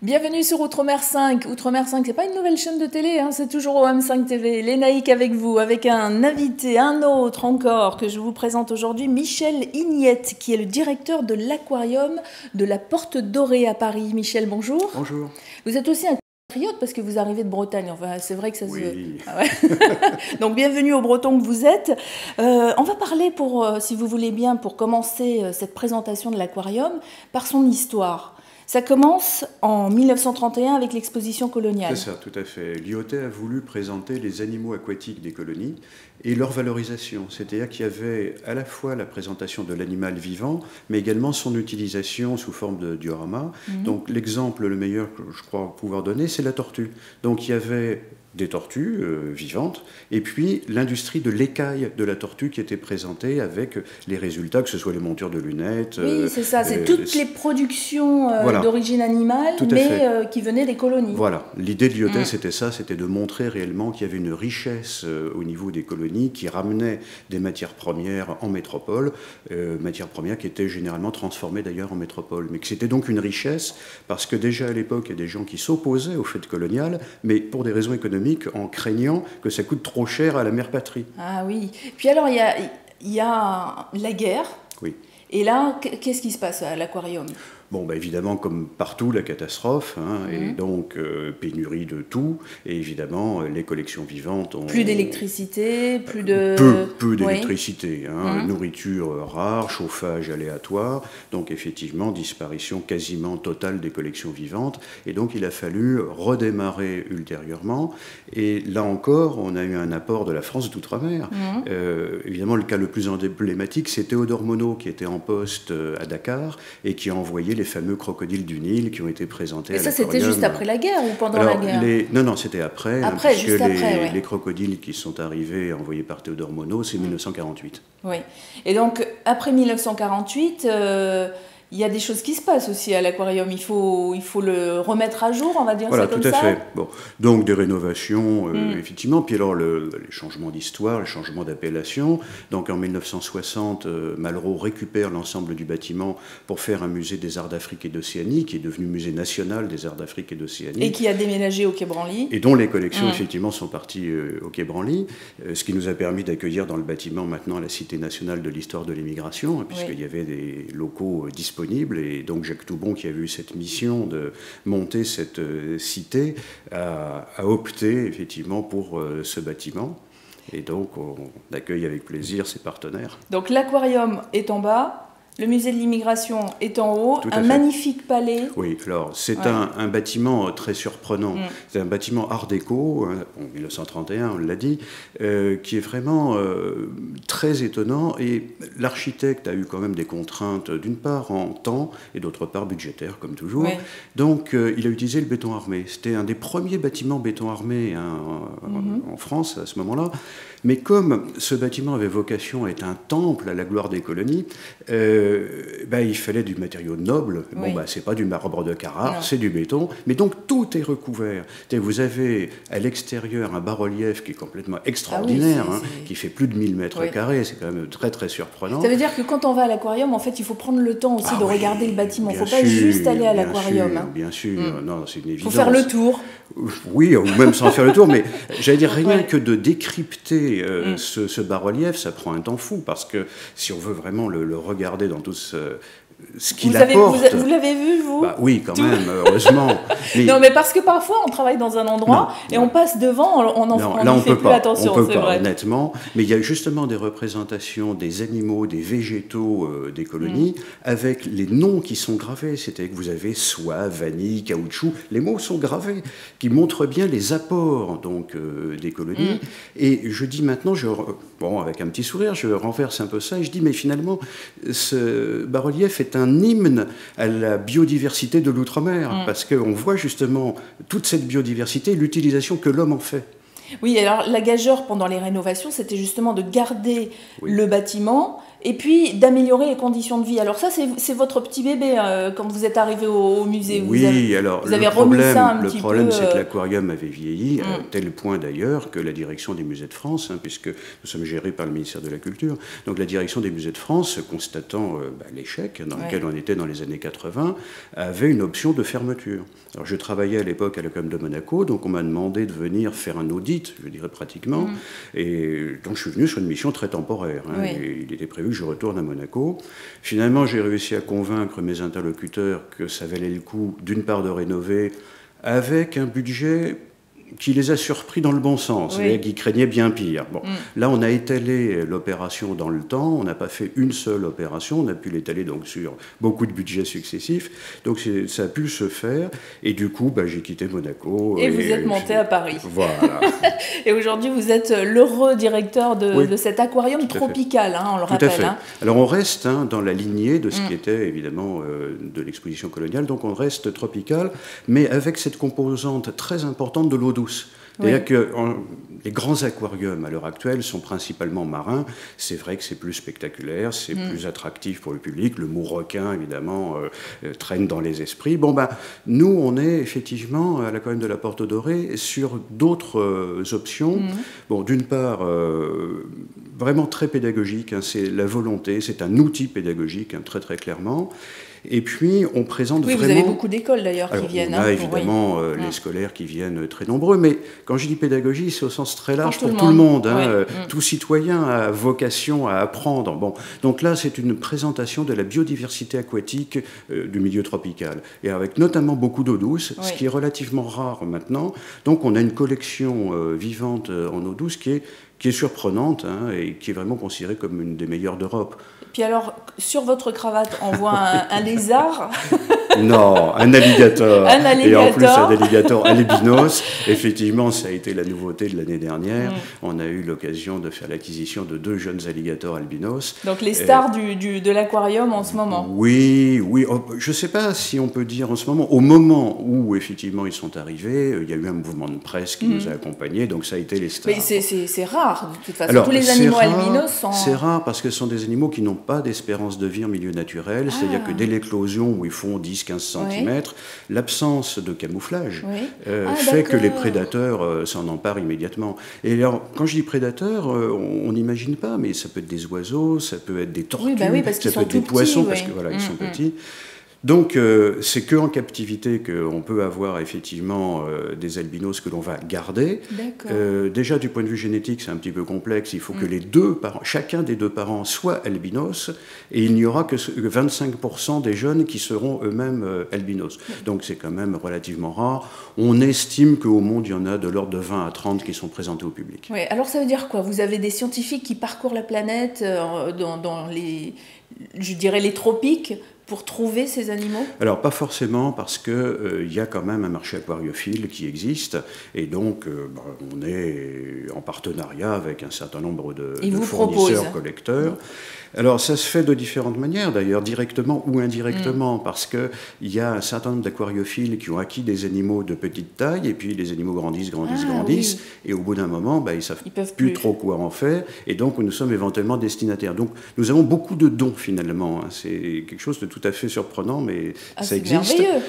Bienvenue sur Outre-mer 5. Outre-mer 5, c'est pas une nouvelle chaîne de télé, hein, c'est toujours OM5 TV. Lénaïque avec vous, avec un invité, un autre encore, que je vous présente aujourd'hui, Michel Ignette, qui est le directeur de l'aquarium de la Porte Dorée à Paris. Michel, bonjour. Bonjour. Vous êtes aussi un patriote parce que vous arrivez de Bretagne. Enfin, c'est vrai que ça se... Oui. Ah ouais. Donc, bienvenue aux Bretons que vous êtes. On va parler, si vous voulez bien, pour commencer cette présentation de l'aquarium, par son histoire. Ça commence en 1931 avec l'exposition coloniale. C'est ça, tout à fait. Lyautey a voulu présenter les animaux aquatiques des colonies et leur valorisation. C'est-à-dire qu'il y avait à la fois la présentation de l'animal vivant, mais également son utilisation sous forme de diorama. Donc l'exemple le meilleur que je crois pouvoir donner, c'est la tortue. Donc il y avait des tortues vivantes, et puis l'industrie de l'écaille de la tortue qui était présentée avec les résultats, que ce soit les montures de lunettes. Oui, c'est ça, c'est toutes les productions voilà, d'origine animale, mais qui venaient des colonies. Voilà, l'idée de Lyautey, c'était ça, c'était de montrer réellement qu'il y avait une richesse au niveau des colonies qui ramenait des matières premières en métropole, matières premières qui étaient généralement transformées d'ailleurs en métropole, mais que c'était donc une richesse, parce que déjà à l'époque, il y a des gens qui s'opposaient au fait colonial, mais pour des raisons économiques, en craignant que ça coûte trop cher à la mère patrie. Ah oui. Puis alors, il y a la guerre. Oui. Et là, qu'est-ce qui se passe à l'aquarium ? Bon, bah évidemment, comme partout, la catastrophe, hein, et donc pénurie de tout, et évidemment, les collections vivantes ont... Plus d'électricité, plus de... Peu d'électricité, hein, nourriture rare, chauffage aléatoire, donc effectivement, disparition quasiment totale des collections vivantes, et donc il a fallu redémarrer ultérieurement, et là encore, on a eu un apport de la France d'outre-mer. Évidemment, le cas le plus emblématique, c'est Théodore Monod, qui était en poste à Dakar, et qui a envoyé les fameux crocodiles du Nil qui ont été présentés à l'aquarium. Et ça, c'était juste après la guerre ou pendant la guerre ? Non, c'était après. Après, puisque juste après, les crocodiles qui sont arrivés, envoyés par Théodore Monod, c'est 1948. Oui. Et donc, après 1948... il y a des choses qui se passent aussi à l'aquarium. Il faut le remettre à jour, on va dire ça comme ça. Voilà, tout à fait. Bon, donc des rénovations, effectivement. Puis alors, les changements d'histoire, les changements d'appellation. Donc en 1960, Malraux récupère l'ensemble du bâtiment pour faire un musée des arts d'Afrique et d'Océanie, qui est devenu musée national des arts d'Afrique et d'Océanie. Et qui a déménagé au Quai Branly. Et dont les collections, effectivement, sont parties au Quai Branly. Ce qui nous a permis d'accueillir dans le bâtiment maintenant la Cité nationale de l'histoire de l'immigration, hein, puisqu'il y avait des locaux disponibles. Et donc Jacques Toubon, qui a eu cette mission de monter cette cité, a opté effectivement pour ce bâtiment. Et donc on accueille avec plaisir ses partenaires. Donc l'aquarium est en bas. Le musée de l'immigration est en haut, un magnifique palais. Oui, alors c'est un bâtiment très surprenant. C'est un bâtiment art déco, hein, en 1931, on l'a dit, qui est vraiment très étonnant. Et l'architecte a eu quand même des contraintes, d'une part en temps et d'autre part budgétaires, comme toujours. Oui. Donc il a utilisé le béton armé. C'était un des premiers bâtiments béton armé en France à ce moment-là. Mais comme ce bâtiment avait vocation à être un temple à la gloire des colonies, il fallait du matériau noble. Bon, c'est pas du marbre de Carrare, c'est du béton. Mais donc tout est recouvert. Vous avez à l'extérieur un bas-relief qui est complètement extraordinaire, qui fait plus de 1000 mètres carrés. C'est quand même très très surprenant. Ça veut dire que quand on va à l'aquarium, en fait, il faut prendre le temps aussi de regarder le bâtiment. Il ne faut pas juste aller à l'aquarium. Bien sûr, non, c'est une évidence. Il faut faire le tour. Oui, ou même sans faire le tour, mais j'allais dire rien que de décrypter ce bas-relief, ça prend un temps fou, parce que si on veut vraiment le regarder dans tout ce qu'il apporte... Vous l'avez vu, vous ? Bah, oui, quand même, heureusement. Non, mais parce que parfois, on travaille dans un endroit et on passe devant, on n'y fait plus attention, c'est vrai. Honnêtement, mais il y a justement des représentations des animaux, des végétaux des colonies, avec les noms qui sont gravés. C'est-à-dire que vous avez soie, vanille, caoutchouc, les mots sont gravés, qui montrent bien les apports donc, des colonies. Et je dis maintenant, avec un petit sourire, je renverse un peu ça, et je dis, mais finalement, ce bas-relief est un hymne à la biodiversité de l'outre-mer, parce qu'on voit justement toute cette biodiversité et l'utilisation que l'homme en fait. Oui, alors la gageure pendant les rénovations, c'était justement de garder le bâtiment et puis d'améliorer les conditions de vie. Alors ça, c'est votre petit bébé quand vous êtes arrivé au musée. Oui, vous avez remis ça un petit peu. Le problème, c'est que l'aquarium avait vieilli, à tel point d'ailleurs que la direction des musées de France, puisque nous sommes gérés par le ministère de la Culture, donc la direction des musées de France, constatant l'échec dans lequel on était dans les années 80, avait une option de fermeture. Alors je travaillais à l'époque à l'Aquarium de Monaco, donc on m'a demandé de venir faire un audit, je dirais pratiquement, et donc je suis venu sur une mission très temporaire. Et il était prévu que je retourne à Monaco. Finalement, j'ai réussi à convaincre mes interlocuteurs que ça valait le coup, d'une part, de rénover avec un budget qui les a surpris dans le bon sens, et qui craignaient bien pire. Bon, là, on a étalé l'opération dans le temps, on n'a pas fait une seule opération, on a pu l'étaler donc sur beaucoup de budgets successifs, donc ça a pu se faire, et du coup, j'ai quitté Monaco. Et vous êtes monté à Paris. Voilà. Et aujourd'hui, vous êtes l'heureux directeur de cet aquarium tropical, on le rappelle. Tout à fait. Alors, on reste dans la lignée de ce qui était, évidemment, de l'exposition coloniale, donc on reste tropical, mais avec cette composante très importante de l'eau douce. C'est-à-dire que les grands aquariums à l'heure actuelle sont principalement marins. C'est vrai que c'est plus spectaculaire, c'est plus attractif pour le public. Le mot requin, évidemment, traîne dans les esprits. Nous, on est effectivement à l'Aquarium de la Porte Dorée sur d'autres options. D'une part, vraiment très pédagogique, c'est la volonté, c'est un outil pédagogique, très très clairement. Et puis, on présente vraiment... vous avez beaucoup d'écoles d'ailleurs qui viennent. On a évidemment les scolaires qui viennent très nombreux, mais quand je dis pédagogie, c'est au sens très large pour tout le monde. Tout citoyen a vocation à apprendre. Donc là, c'est une présentation de la biodiversité aquatique du milieu tropical, et avec notamment beaucoup d'eau douce, ce qui est relativement rare maintenant. Donc on a une collection vivante en eau douce qui est surprenante et qui est vraiment considérée comme une des meilleures d'Europe. Puis alors, sur votre cravate, on voit un lézard. Non, un alligator. Et en plus, un alligator albinos. Effectivement, ça a été la nouveauté de l'année dernière. On a eu l'occasion de faire l'acquisition de 2 jeunes alligators albinos. Donc les stars de l'aquarium en ce moment. Oui. Je ne sais pas si on peut dire en ce moment. Au moment où, effectivement, ils sont arrivés, il y a eu un mouvement de presse qui nous a accompagnés. Donc ça a été les stars. Mais c'est rare, de toute façon. Alors, tous les animaux albinos sont... C'est rare parce que ce sont des animaux qui n'ont pas d'espérance de vie en milieu naturel. C'est-à-dire que dès l'éclosion, où ils font 10-15 cm, l'absence de camouflage fait que les prédateurs s'en emparent immédiatement. Et alors, quand je dis prédateurs, on n'imagine pas, mais ça peut être des oiseaux, ça peut être des tortues, ça peut être des poissons, parce que ils sont petits. Donc, c'est qu'en captivité qu'on peut avoir effectivement des albinos que l'on va garder. Déjà, du point de vue génétique, c'est un petit peu complexe. Il faut que les deux parents, chacun des 2 parents soit albinos, et il n'y aura que 25% des jeunes qui seront eux-mêmes albinos. Donc, c'est quand même relativement rare. On estime qu'au monde, il y en a de l'ordre de 20 à 30 qui sont présentés au public. Oui, alors ça veut dire quoi? Vous avez des scientifiques qui parcourent la planète dans les tropiques pour trouver ces animaux? Alors, pas forcément, parce qu'il y a quand même un marché aquariophile qui existe, et donc on est en partenariat avec un certain nombre de fournisseurs, collecteurs. Alors, ça se fait de différentes manières, d'ailleurs, directement ou indirectement, parce qu'il y a un certain nombre d'aquariophiles qui ont acquis des animaux de petite taille, et puis les animaux grandissent, et au bout d'un moment, ils ne savent plus trop quoi en faire, et donc nous sommes éventuellement destinataires. Donc, nous avons beaucoup de dons, finalement. C'est quelque chose de tout à fait surprenant, mais ça existe. C'est merveilleux.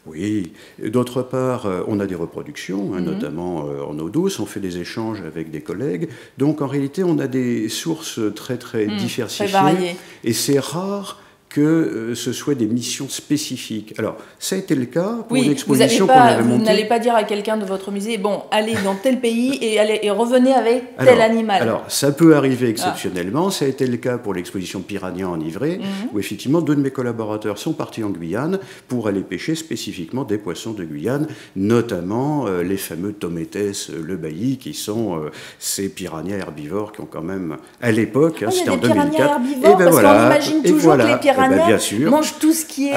Oui. D'autre part, on a des reproductions, notamment en eau douce. On fait des échanges avec des collègues. Donc, en réalité, on a des sources très, très diversifiées. Très variées. Et c'est rare que ce soit des missions spécifiques. Alors, ça a été le cas pour une exposition qu'on avait montée. Vous n'allez pas dire à quelqu'un de votre musée, allez dans tel pays et revenez avec tel animal. Alors, ça peut arriver exceptionnellement. Ça a été le cas pour l'exposition Piranha en Ivrée, où effectivement 2 de mes collaborateurs sont partis en Guyane pour aller pêcher spécifiquement des poissons de Guyane, notamment les fameux tométès le bailli, qui sont ces piranhas herbivores qui ont quand même, à l'époque, c'était en 2004. Parce qu'on imagine toujours que les piranhas piranhas mangent tout ce qui est,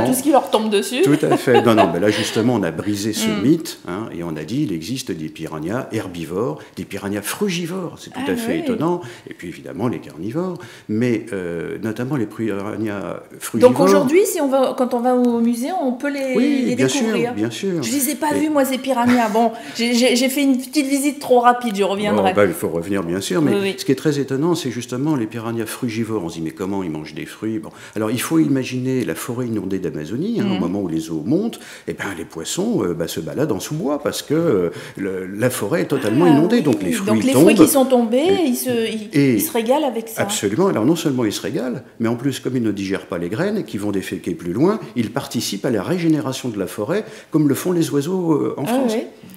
tout ce qui leur tombe dessus. Tout à fait. Non, mais là justement, on a brisé ce mythe, hein, et on a dit il existe des piranhas herbivores, des piranhas frugivores, c'est tout à fait étonnant, et puis évidemment les carnivores, mais notamment les piranhas frugivores. Donc aujourd'hui, quand on va au musée, on peut les découvrir. Bien sûr. Je les ai pas vus, moi, ces piranhas. Bon, j'ai fait une petite visite trop rapide, je reviendrai. Il faut revenir, bien sûr, mais ce qui est très étonnant, c'est justement les piranhas frugivores. On se dit, mais comment ils mangent des fruits? Alors, il faut imaginer la forêt inondée d'Amazonie, au moment où les eaux montent, et les poissons se baladent en sous-bois parce que la forêt est totalement inondée, donc les fruits tombent. Donc les fruits qui sont tombés, ils se régalent avec ça. Absolument. Alors non seulement ils se régalent, mais en plus, comme ils ne digèrent pas les graines, qui vont déféquer plus loin, ils participent à la régénération de la forêt, comme le font les oiseaux en France.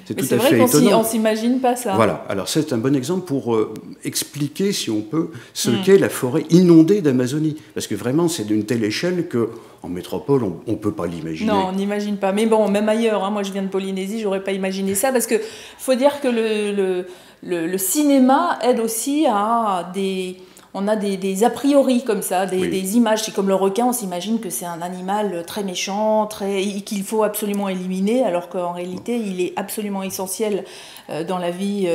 C'est tout à fait étonnant. On s'imagine pas ça. Voilà. Alors c'est un bon exemple pour expliquer, si on peut, ce qu'est la forêt inondée d'Amazonie. Parce que vraiment, c'est d'une telle échelle que en métropole, on ne peut pas l'imaginer. Non, on n'imagine pas. Mais bon, même ailleurs, hein, moi je viens de Polynésie, j'aurais pas imaginé ça, parce que faut dire que le cinéma aide aussi à on a des a priori comme ça, des images. C'est comme le requin, on s'imagine que c'est un animal très méchant, qu'il faut absolument éliminer, alors qu'en réalité, il est absolument essentiel dans la vie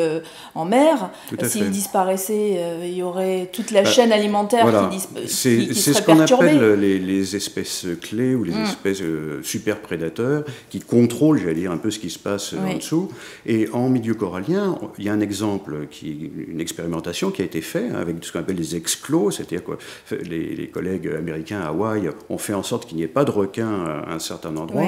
en mer. S'il disparaissait, il y aurait toute la chaîne alimentaire qui serait perturbée. C'est ce qu'on appelle les espèces clés ou les espèces super prédateurs qui contrôlent, j'allais dire, un peu ce qui se passe en dessous. Et en milieu corallien, il y a un exemple, une expérimentation qui a été faite avec ce qu'on appelle les exclos, c'est-à-dire que les collègues américains à Hawaï ont fait en sorte qu'il n'y ait pas de requins à un certain endroit.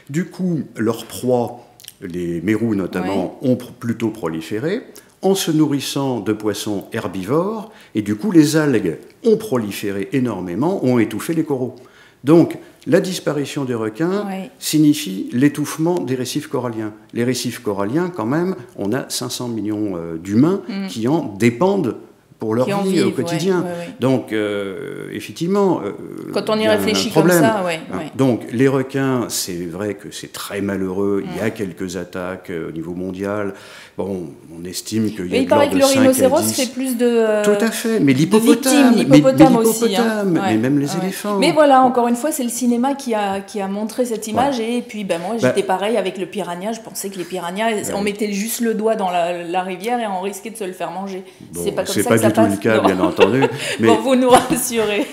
Du coup, leurs proies, les mérous notamment, ont plutôt proliféré en se nourrissant de poissons herbivores, et du coup les algues ont proliféré énormément, ont étouffé les coraux. Donc la disparition des requins signifie l'étouffement des récifs coralliens. Les récifs coralliens, quand même, on a 500 millions d'humains qui en dépendent pour leur vie au quotidien. Donc, effectivement, quand on y réfléchit comme ça, Donc, les requins, c'est vrai que c'est très malheureux. Il y a quelques attaques au niveau mondial. Bon, on estime qu'il y a de l'ordre de 5 à 10. Il paraît que le rhinocéros fait plus de Tout à fait, mais l'hippopotame aussi, hein. Mais même les éléphants. Mais voilà, encore une fois, c'est le cinéma qui a montré cette image. Et puis, moi, j'étais pareil avec le piranha. Je pensais que les piranhas, on mettait juste le doigt dans la rivière et on risquait de se le faire manger. Bon, c'est pas comme ça que ça passe. C'est pas du tout le cas, bien entendu. Mais... Bon, vous nous rassurez.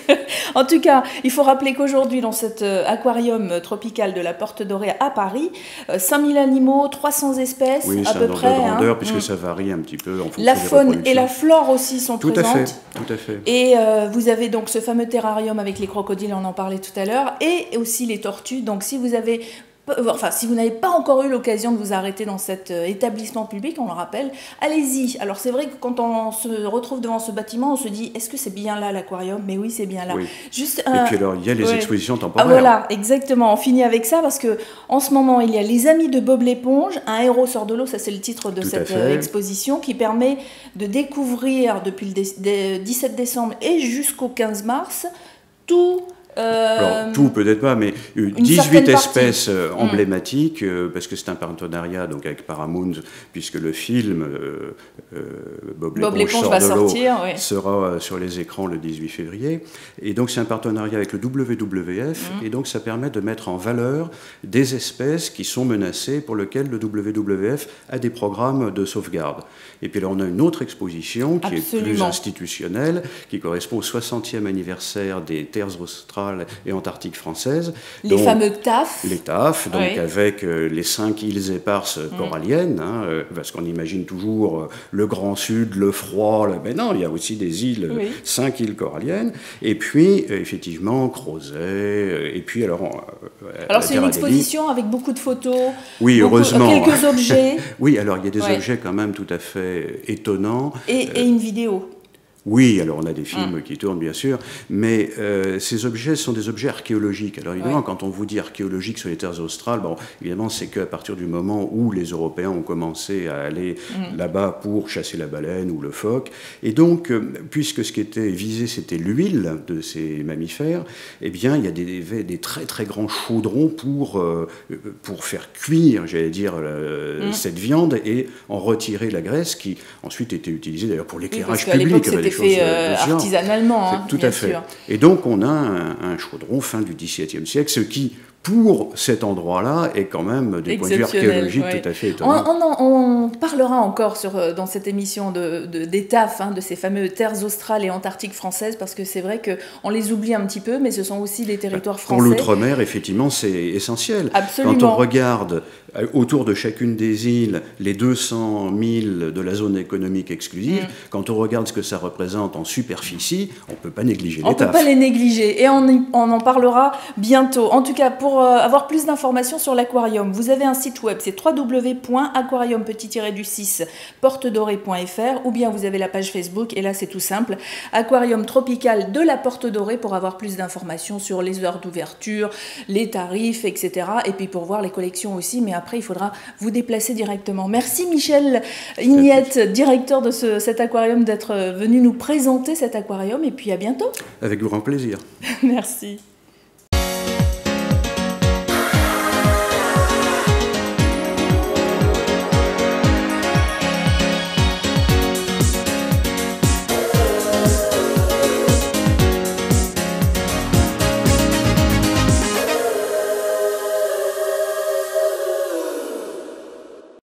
En tout cas, il faut rappeler qu'aujourd'hui, dans cet aquarium tropical de la Porte Dorée à Paris, 5000 animaux, 300 espèces à peu près. Oui, grandeur, puisque ça varie un petit peu en fonction la faune et la flore aussi sont présentes. Tout à fait. Et vous avez donc ce fameux terrarium avec les crocodiles, on en parlait tout à l'heure, et aussi les tortues. Donc si vous n'avez pas encore eu l'occasion de vous arrêter dans cet établissement public, on le rappelle, allez-y. Alors c'est vrai que quand on se retrouve devant ce bâtiment, on se dit, est-ce que c'est bien là l'aquarium? Mais oui, c'est bien là. Oui. Et puis alors, il y a les expositions temporaires. Voilà, exactement. On finit avec ça parce que en ce moment, il y a Les Amis de Bob l'éponge, un héros sort de l'eau, ça c'est le titre de cette exposition, qui permet de découvrir depuis le 17 décembre et jusqu'au 15 mars tout... Alors, tout peut-être pas, mais 18 espèces emblématiques, parce que c'est un partenariat donc, avec Paramount, puisque le film Bob l'éponge va sortir, sera sur les écrans le 18 février. Et donc c'est un partenariat avec le WWF, et donc ça permet de mettre en valeur des espèces qui sont menacées, pour lesquelles le WWF a des programmes de sauvegarde. Et puis là, on a une autre exposition qui est plus institutionnelle, qui correspond au 60e anniversaire des terres australes et antarctiques françaises. Les fameux TAF. Les TAF, donc avec les 5 îles éparses coralliennes, parce qu'on imagine toujours le Grand Sud, le froid, mais non, il y a aussi des îles, 5 îles coralliennes, et puis effectivement Crozet, et puis alors c'est une exposition avec beaucoup de photos, heureusement. Quelques objets. Oui, alors il y a des objets quand même tout à fait étonnants. Et une vidéo. Oui, alors on a des films qui tournent, bien sûr, mais ces objets sont des objets archéologiques. Alors évidemment, quand on vous dit archéologique sur les terres australes, évidemment, c'est qu'à partir du moment où les Européens ont commencé à aller là-bas pour chasser la baleine ou le phoque, et donc, puisque ce qui était visé, c'était l'huile de ces mammifères, eh bien, il y a des très très grands chaudrons pour faire cuire, j'allais dire, cette viande et en retirer la graisse, qui ensuite était utilisée d'ailleurs pour l'éclairage public. fait artisanalement, hein, tout à fait. Sûr. Et donc on a un chaudron fin du XVIIe siècle, ce qui, pour cet endroit-là, est quand même, du point de vue archéologique, tout à fait étonnant. On parlera encore dans cette émission des TAF, hein, de ces fameux terres australes et antarctiques françaises, parce que c'est vrai qu'on les oublie un petit peu, mais ce sont aussi des territoires français. Pour l'outre-mer, effectivement, c'est essentiel. Absolument. Quand on regarde autour de chacune des îles les 200 000 de la zone économique exclusive, quand on regarde ce que ça représente en superficie, on ne peut pas négliger les TAF. On ne peut pas les négliger, et on en parlera bientôt. En tout cas, pour avoir plus d'informations sur l'aquarium, vous avez un site web, c'est www.aquarium-portedorée.fr, ou bien vous avez la page Facebook, et là c'est tout simple, Aquarium Tropical de la Porte Dorée, pour avoir plus d'informations sur les heures d'ouverture, les tarifs, etc. Et puis pour voir les collections aussi, mais après il faudra vous déplacer directement. Merci Michel Ignette, directeur de cet aquarium, d'être venu nous présenter cet aquarium, et puis à bientôt. Avec grand plaisir. Merci.